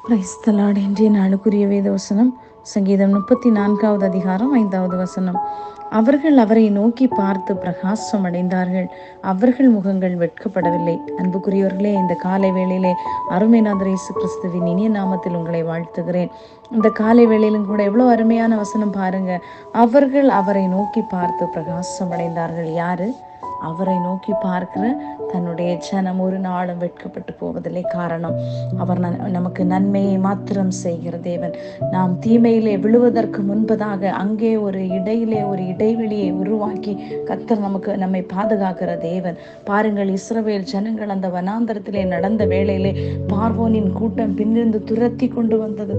Praise the Lord. இன்றைய நாளுக்குரிய வேத வசனம் சங்கீதம் 34வது அதிகாரம் 5வது வசனம். அவர்கள் அவரை நோக்கி பார்த்து பிரகாசம் அடைந்தார்கள், அவர்கள் முகங்கள் வெட்கப்படவில்லை. அன்புக்குரியவர்களே, இந்த காலை வேளையிலே அருமைநாதர் இயேசு கிறிஸ்துவின் இனிய நாமத்தில் உங்களை வாழ்த்துகிறேன். இந்த காலை வேளையிலும் கூட எவ்வளோ அருமையான வசனம் பாருங்க. அவர்கள் அவரை நோக்கி பார்த்து பிரகாசம் அடைந்தார்கள். யாரு? அவரை நோக்கி பார்க்கிற தன்னுடைய ஜனம் ஒரு நாளும் வெட்கப்பட்டு போவதில்லை. காரணம், அவர் நமக்கு நன்மையை மாத்திரம் செய்கிற தேவன். நாம் தீமையிலே விழுவதற்கு முன்பதாக அங்கே ஒரு இடைவெளியை உருவாக்கி கர்த்தர் நம்மை பாதுகாக்கிற தேவன். பாருங்கள், இஸ்ரவேல் ஜனங்கள் அந்த வனாந்தரத்திலே நடந்த வேளையிலே பார்வோனின் கூட்டம் பின்னிருந்து துரத்தி கொண்டு வந்தது.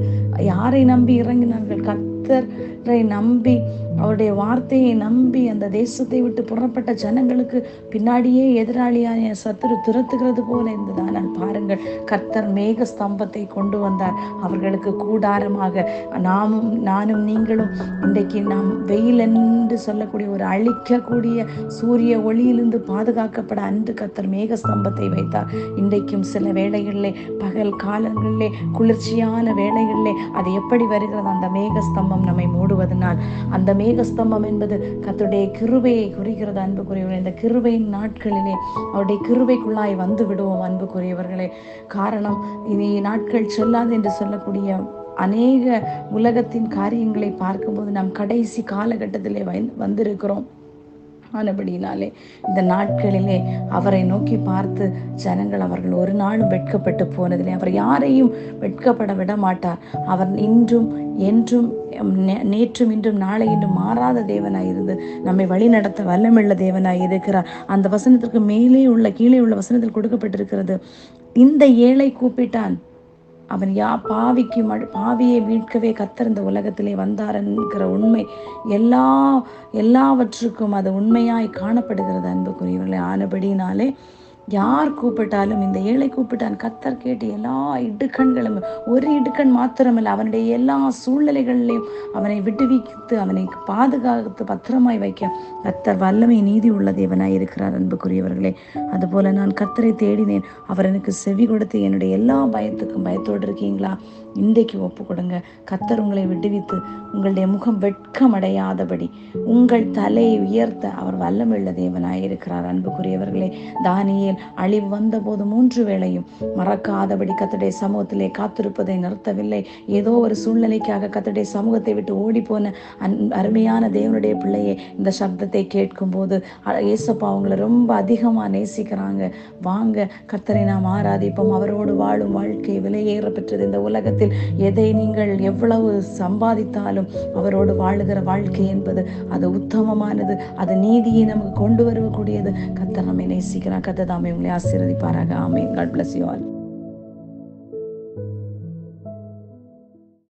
யாரை நம்பி இறங்கினார்கள்? கர்த்தரை நம்பி, அவருடைய வார்த்தையை நம்பி அந்த தேசத்தை விட்டு புறப்பட்ட ஜனங்களுக்கு பின்னாடியே எதிராளியான சத்துரு துரத்துகிறது போல இருந்தது. ஆனால் பாருங்கள், கர்த்தர் மேக ஸ்தம்பத்தை கொண்டு வந்தார் அவர்களுக்கு கூடாரமாக. நானும் நீங்களும் இன்றைக்கு நாம் வெயில் என்று சொல்லக்கூடிய ஒரு அழிக்கக்கூடிய சூரிய ஒளியிலிருந்து பாதுகாக்கப்பட அன்று கர்த்தர் மேக ஸ்தம்பத்தை வைத்தார். இன்றைக்கும் சில வேளைகளிலே, பகல் காலங்களிலே, குளிர்ச்சியான வேளைகளிலே அது எப்படி வருகிறது? அந்த மேகஸ்தம்பம் நம்மை மூடுவதனால். அந்த மேகஸ்தம்பம் என்பது கர்த்தருடைய கிருபையை குறிக்கிறது. அன்புக்குரியவர்களே, இந்த கிருபையின் நாட்களிலே அவருடைய கிருபைக்குள்ளாய் வந்து விடுவோம். அன்புக்குரியவர்களே, காரணம், இனி நாட்கள் செல்லாது என்று சொல்லக்கூடிய அநேக உலகத்தின் காரியங்களை பார்க்கும்போது நாம் கடைசி காலகட்டத்திலே வந்திருக்கிறோம். ஆனபடியினாலே இந்த நாட்களிலே அவரை நோக்கி பார்த்து ஜனங்கள் அவர்கள் ஒரு நாளும் வெட்கப்பட்டு போனதில்லை. அவர் யாரையும் வெட்கப்பட விட மாட்டார். அவர் இன்றும் என்றும் நேற்றும் இன்றும் நாளை இன்றும் மாறாத தேவனாயிருந்து நம்மை வழி நடத்த வல்லமுள்ள தேவனாய் இருக்கிறார். அந்த வசனத்திற்கு கீழே உள்ள வசனத்தில் கொடுக்கப்பட்டிருக்கிறது, இந்த ஏழை கூப்பிட்டான், அவன் பாவியை மீட்கவே கர்த்தர் இந்த உலகத்திலே வந்தார் என்கிற உண்மை எல்லாவற்றுக்கும் அது உண்மையாய் காணப்படுகிறது. அன்புக்குரியவர்களே, ஆனபடினாலே யார் கூப்பிட்டாலும், இந்த ஏழை கூப்பிட்டான், கர்த்தர் கேட்டு எல்லா இடுக்கண்களும், ஒரு இடுக்கண் மாத்திரமல்ல, அவனுடைய எல்லா சூழ்நிலைகளிலையும் அவனை விடுவித்து அவனை பாதுகாத்து பத்திரமாய் வைக்க கர்த்தர் வல்லமை நீதி உள்ள தேவனாய் இருக்கிறார். அன்புக்குரியவர்களே, அதுபோல நான் கர்த்தரை தேடினேன், அவர் எனக்கு செவி கொடுத்து என்னுடைய எல்லா பயத்தோடு இருக்கீங்களா? இன்றைக்கு ஒப்பு கொடுங்க. கர்த்தர் உங்களை விடுவித்து உங்களுடைய முகம் வெட்கமடையாதபடி உங்கள் தலையை உயர்த்த அவர் வல்லமுள்ள தேவனாய் இருக்கிறார். அன்புக்குரியவர்களே, தானியேல் அழிவு வந்த போது 3 வேளையும் மறக்காதபடி கர்த்தருடைய சமூகத்திலே காத்திருப்பதை நிறுத்தவில்லை. ஏதோ ஒரு சூழ்நிலைக்காக கர்த்தருடைய சமூகத்தை விட்டு ஓடி போன அருமையான தேவனுடைய பிள்ளையை இந்த சப்தத்தை கேட்கும் போது ஏசப்பா அவங்களை ரொம்ப அதிகமா நேசிக்கிறாங்க. வாங்க, கர்த்தரை நாம் ஆராதிப்போம். அவரோடு வாழும் வாழ்க்கை விலையேற பெற்றது. இந்த உலகத்தில் எதை நீங்கள் எவ்வளவு சம்பாதித்தாலும் அவரோடு வாழுகிற வாழ்க்கை என்பது அது உத்தமமானது, அது நீதியை நமக்கு கொண்டு வரக்கூடியது. கர்த்தர் நம்மை நேசிக்கிறார். கர்த்தர் தாமே உங்களை ஆசீர்வதிப்பாராக. ஆமென். God bless you all.